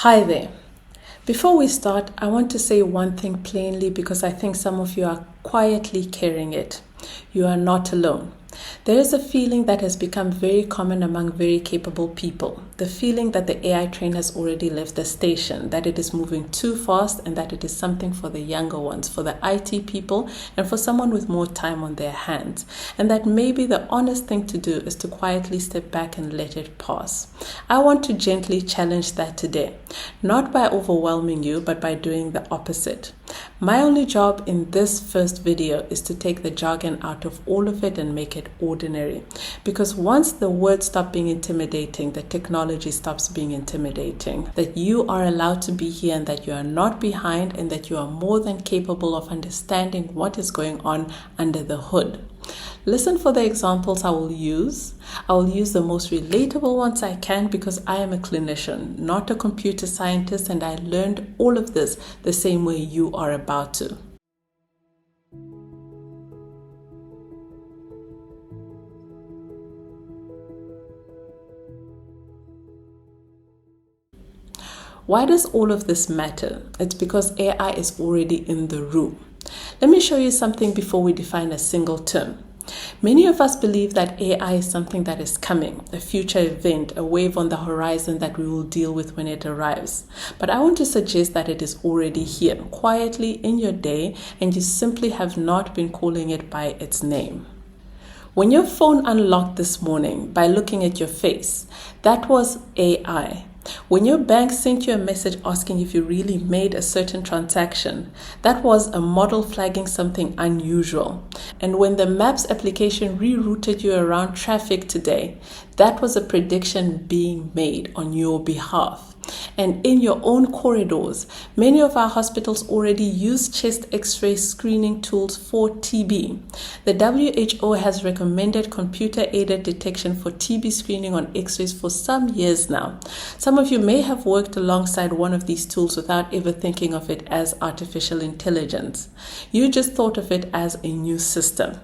Hi there. Before we start, I want to say one thing plainly because I think some of you are quietly carrying it. You are not alone. There is a feeling that has become very common among very capable people. The feeling that the AI train has already left the station, that it is moving too fast, and that it is something for the younger ones, for the IT people, and for someone with more time on their hands. And that maybe the honest thing to do is to quietly step back and let it pass. I want to gently challenge that today, not by overwhelming you, but by doing the opposite. My only job in this first video is to take the jargon out of all of it and make it ordinary. Because once the words stop being intimidating, the technology stops being intimidating. That you are allowed to be here and that you are not behind and that you are more than capable of understanding what is going on under the hood. Listen for the examples I will use. I will use the most relatable ones I can because I am a clinician, not a computer scientist, and I learned all of this the same way you are about to. Why does all of this matter? It's because AI is already in the room. Let me show you something before we define a single term. Many of us believe that AI is something that is coming, a future event, a wave on the horizon that we will deal with when it arrives. But I want to suggest that it is already here, quietly in your day, and you simply have not been calling it by its name. When your phone unlocked this morning by looking at your face, that was AI. When your bank sent you a message asking if you really made a certain transaction, that was a model flagging something unusual. And when the Maps application rerouted you around traffic today, that was a prediction being made on your behalf. And in your own corridors, many of our hospitals already use chest X-ray screening tools for TB. The WHO has recommended computer-aided detection for TB screening on X-rays for some years now. Some of you may have worked alongside one of these tools without ever thinking of it as artificial intelligence. You just thought of it as a new system.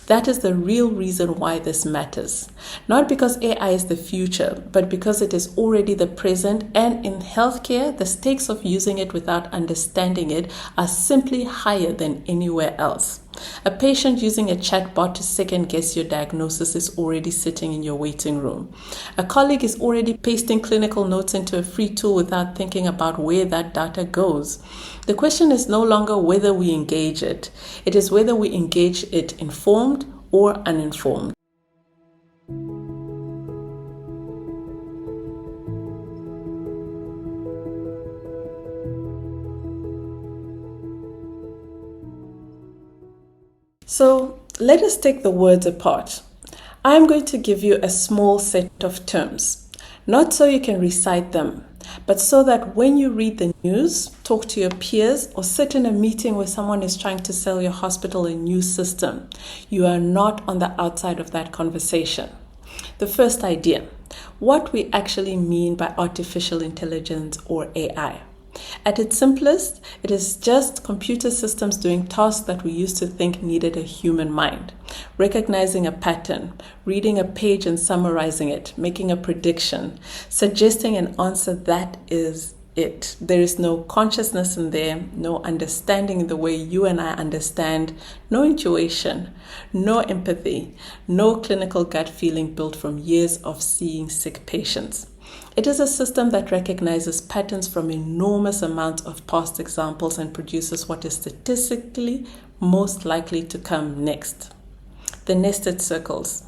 That is the real reason why this matters. Not because AI is the future, but because it is already the present, and in healthcare, the stakes of using it without understanding it are simply higher than anywhere else. A patient using a chatbot to second guess your diagnosis is already sitting in your waiting room. A colleague is already pasting clinical notes into a free tool without thinking about where that data goes. The question is no longer whether we engage it. It is whether we engage it informed or uninformed. So let us take the words apart. I'm going to give you a small set of terms, not so you can recite them, but so that when you read the news, talk to your peers, or sit in a meeting where someone is trying to sell your hospital a new system, you are not on the outside of that conversation. The first idea, what we actually mean by artificial intelligence or AI. At its simplest, it is just computer systems doing tasks that we used to think needed a human mind. Recognizing a pattern, reading a page and summarizing it, making a prediction, suggesting an answer, that is it. There is no consciousness in there, no understanding in the way you and I understand, no intuition, no empathy, no clinical gut feeling built from years of seeing sick patients. It is a system that recognizes patterns from enormous amounts of past examples and produces what is statistically most likely to come next. The nested circles.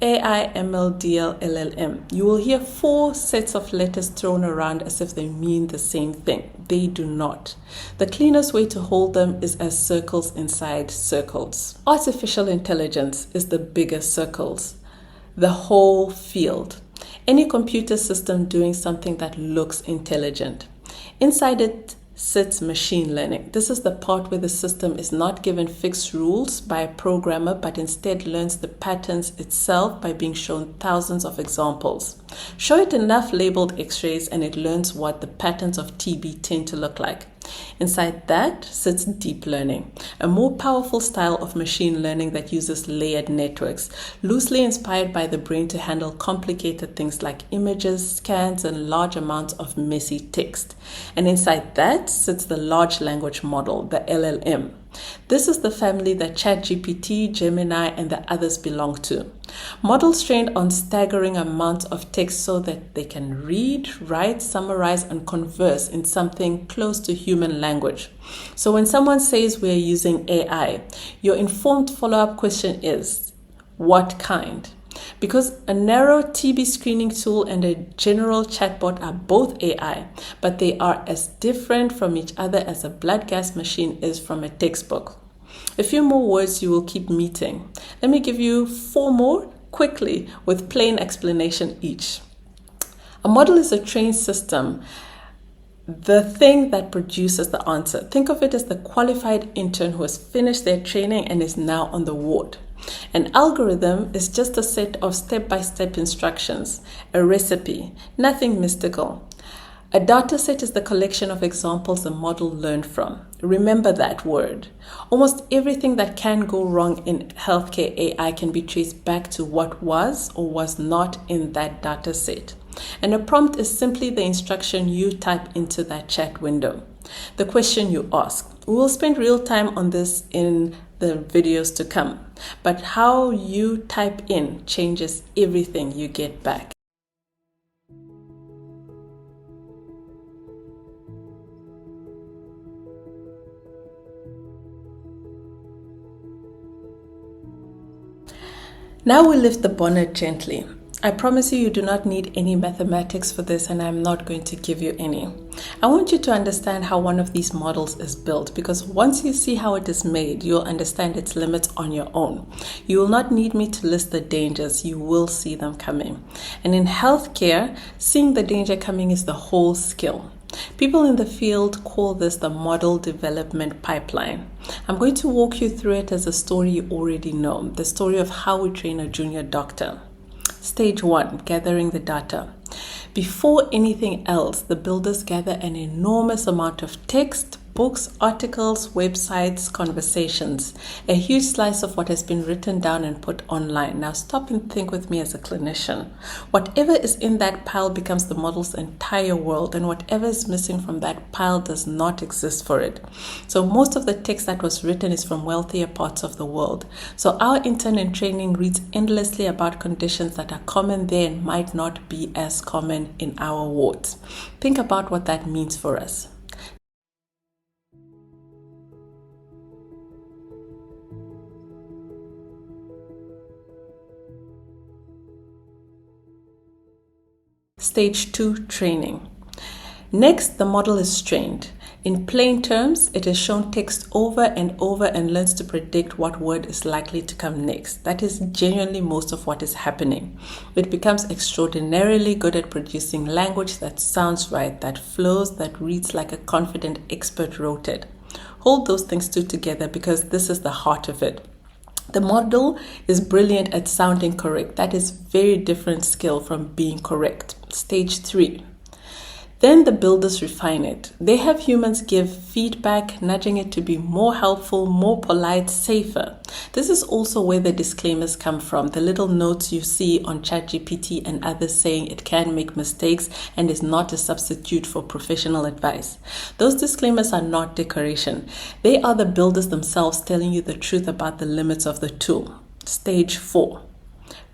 AI, ML, DL, LLM. You will hear 4 sets of letters thrown around as if they mean the same thing. They do not. The cleanest way to hold them is as circles inside circles. Artificial intelligence is the bigger circles. The whole field. Any computer system doing something that looks intelligent. Inside it sits machine learning. This is the part where the system is not given fixed rules by a programmer, but instead learns the patterns itself by being shown thousands of examples. Show it enough labeled X-rays and it learns what the patterns of TB tend to look like. Inside that sits deep learning, a more powerful style of machine learning that uses layered networks, loosely inspired by the brain to handle complicated things like images, scans, and large amounts of messy text. And inside that sits the large language model, the LLM. This is the family that ChatGPT, Gemini, and the others belong to. Models trained on staggering amounts of text so that they can read, write, summarize, and converse in something close to human language. So when someone says we're using AI, your informed follow-up question is, what kind? Because a narrow TB screening tool and a general chatbot are both AI, but they are as different from each other as a blood gas machine is from a textbook. A few more words you will keep meeting. Let me give you 4 more quickly with plain explanation each. A model is a trained system, the thing that produces the answer. Think of it as the qualified intern who has finished their training and is now on the ward. An algorithm is just a set of step-by-step instructions, a recipe, nothing mystical. A dataset is the collection of examples the model learned from. Remember that word. Almost everything that can go wrong in healthcare AI can be traced back to what was or was not in that dataset. And a prompt is simply the instruction you type into that chat window. The question you ask. We will spend real time on this in the videos to come, but how you type in changes everything you get back. Now we lift the bonnet gently. I promise you do not need any mathematics for this, and I'm not going to give you any. I want you to understand how one of these models is built, because once you see how it is made, you'll understand its limits on your own. You will not need me to list the dangers, you will see them coming. And in healthcare, seeing the danger coming is the whole skill. People in the field call this the model development pipeline. I'm going to walk you through it as a story you already know, the story of how we train a junior doctor. Stage 1, gathering the data. Before anything else, the builders gather an enormous amount of text, books, articles, websites, conversations, a huge slice of what has been written down and put online. Now stop and think with me as a clinician. Whatever is in that pile becomes the model's entire world, and whatever is missing from that pile does not exist for it. So most of the text that was written is from wealthier parts of the world. So our intern in training reads endlessly about conditions that are common there and might not be as common in our wards. Think about what that means for us. Stage 2, training. Next, the model is trained. In plain terms, it is shown text over and over and learns to predict what word is likely to come next. That is genuinely most of what is happening. It becomes extraordinarily good at producing language that sounds right, that flows, that reads like a confident expert wrote it. Hold those things two together, because this is the heart of it. The model is brilliant at sounding correct. That is very different skill from being correct. Stage 3. Then the builders refine it. They have humans give feedback, nudging it to be more helpful, more polite, safer. This is also where the disclaimers come from, the little notes you see on ChatGPT and others saying it can make mistakes and is not a substitute for professional advice. Those disclaimers are not decoration. They are the builders themselves telling you the truth about the limits of the tool. Stage 4.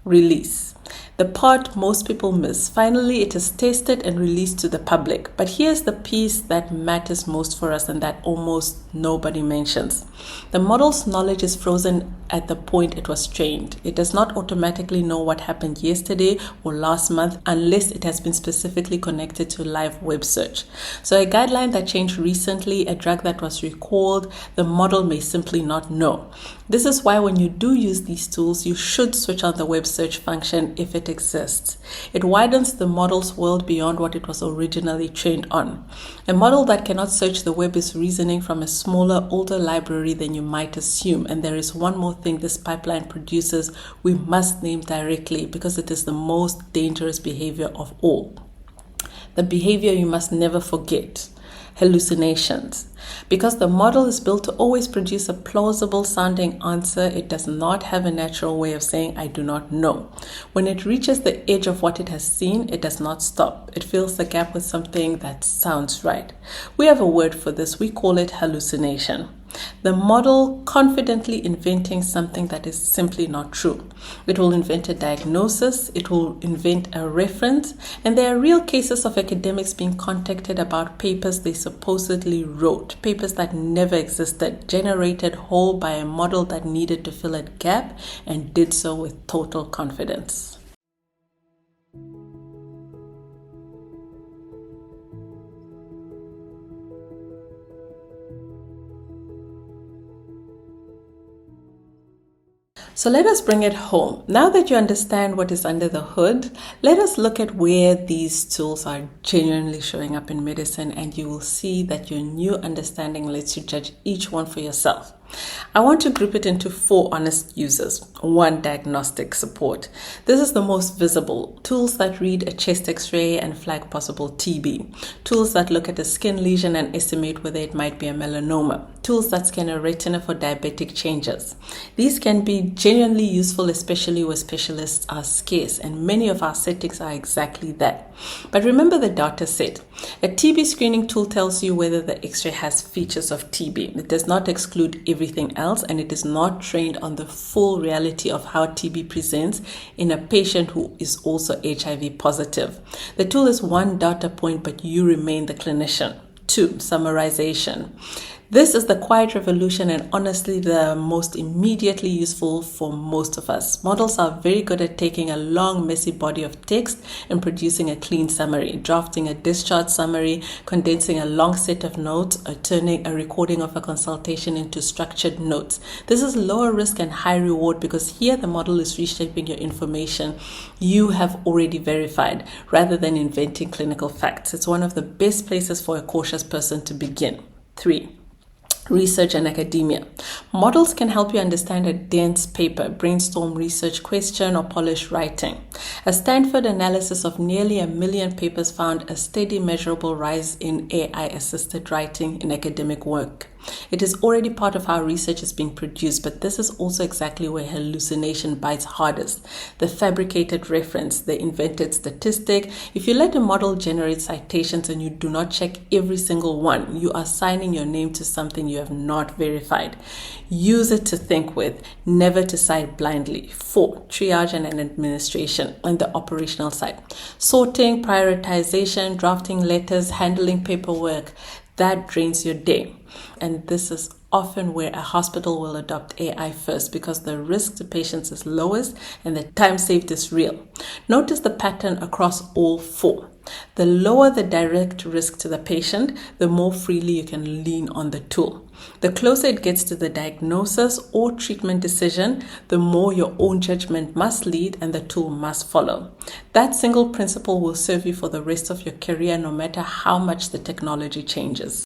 Release. The part most people miss. Finally, it is tested and released to the public. But here's the piece that matters most for us and that almost nobody mentions. The model's knowledge is frozen at the point it was trained. It does not automatically know what happened yesterday or last month unless it has been specifically connected to live web search. So a guideline that changed recently, a drug that was recalled, the model may simply not know. This is why when you do use these tools, you should switch on the web search function if it exists. It widens the model's world beyond what it was originally trained on. A model that cannot search the web is reasoning from a smaller, older library than you might assume. And there is one more thing this pipeline produces we must name directly, because it is the most dangerous behavior of all. The behavior you must never forget: hallucinations. Because the model is built to always produce a plausible sounding answer, it does not have a natural way of saying, I do not know. When it reaches the edge of what it has seen, it does not stop. It fills the gap with something that sounds right. We have a word for this. We call it hallucination. The model confidently inventing something that is simply not true. It will invent a diagnosis, it will invent a reference, and there are real cases of academics being contacted about papers they supposedly wrote, papers that never existed, generated whole by a model that needed to fill a gap and did so with total confidence. So let us bring it home. Now that you understand what is under the hood, let us look at where these tools are genuinely showing up in medicine, and you will see that your new understanding lets you judge each one for yourself. I want to group it into 4 honest users. 1, diagnostic support. This is the most visible. Tools that read a chest x-ray and flag possible TB. Tools that look at a skin lesion and estimate whether it might be a melanoma. Tools that scan a retina for diabetic changes. These can be genuinely useful, especially where specialists are scarce, and many of our settings are exactly that. But remember the data set. A TB screening tool tells you whether the x-ray has features of TB. It does not exclude everything else, and it is not trained on the full reality of how TB presents in a patient who is also HIV positive. The tool is one data point, but you remain the clinician. 2, summarization. This is the quiet revolution, and honestly the most immediately useful for most of us. Models are very good at taking a long, messy body of text and producing a clean summary, drafting a discharge summary, condensing a long set of notes, or turning a recording of a consultation into structured notes. This is lower risk and high reward because here the model is reshaping your information you have already verified rather than inventing clinical facts. It's one of the best places for a cautious person to begin. 3, research and academia. Models can help you understand a dense paper, brainstorm research question, or polish writing. A Stanford analysis of nearly 1 million papers found a steady measurable rise in AI-assisted writing in academic work. It is already part of how research is being produced, but this is also exactly where hallucination bites hardest. The fabricated reference, the invented statistic. If you let a model generate citations and you do not check every single one, you are signing your name to something you have not verified. Use it to think with, never to cite blindly. 4, triage and administration on the operational side. Sorting, prioritization, drafting letters, handling paperwork. That drains your day. And this is often where a hospital will adopt AI first because the risk to patients is lowest and the time saved is real. Notice the pattern across all 4. The lower the direct risk to the patient, the more freely you can lean on the tool. The closer it gets to the diagnosis or treatment decision, the more your own judgment must lead and the tool must follow. That single principle will serve you for the rest of your career, no matter how much the technology changes.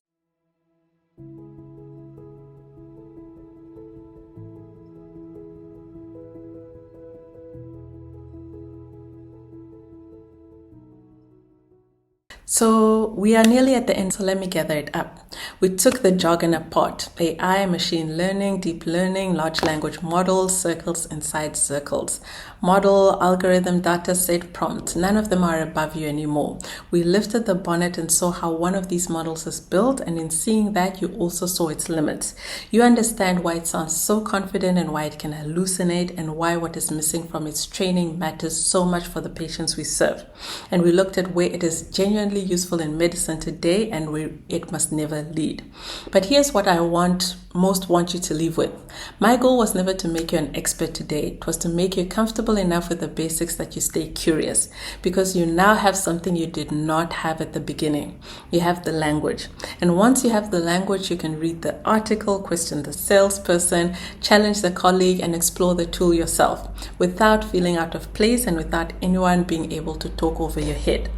So we are nearly at the end, so let me gather it up. We took the jargon apart: AI, machine learning, deep learning, large language models, circles inside circles. Model, algorithm, data set, prompt. None of them are above you anymore. We lifted the bonnet and saw how one of these models is built, and in seeing that, you also saw its limits. You understand why it sounds so confident and why it can hallucinate and why what is missing from its training matters so much for the patients we serve. And we looked at where it is genuinely useful in medicine today and where it must never lead. But here's what I most want you to leave with. My goal was never to make you an expert today. It was to make you comfortable enough with the basics that you stay curious, because you now have something you did not have at the beginning. You have the language. And once you have the language, you can read the article, question the salesperson, challenge the colleague, and explore the tool yourself without feeling out of place and without anyone being able to talk over your head.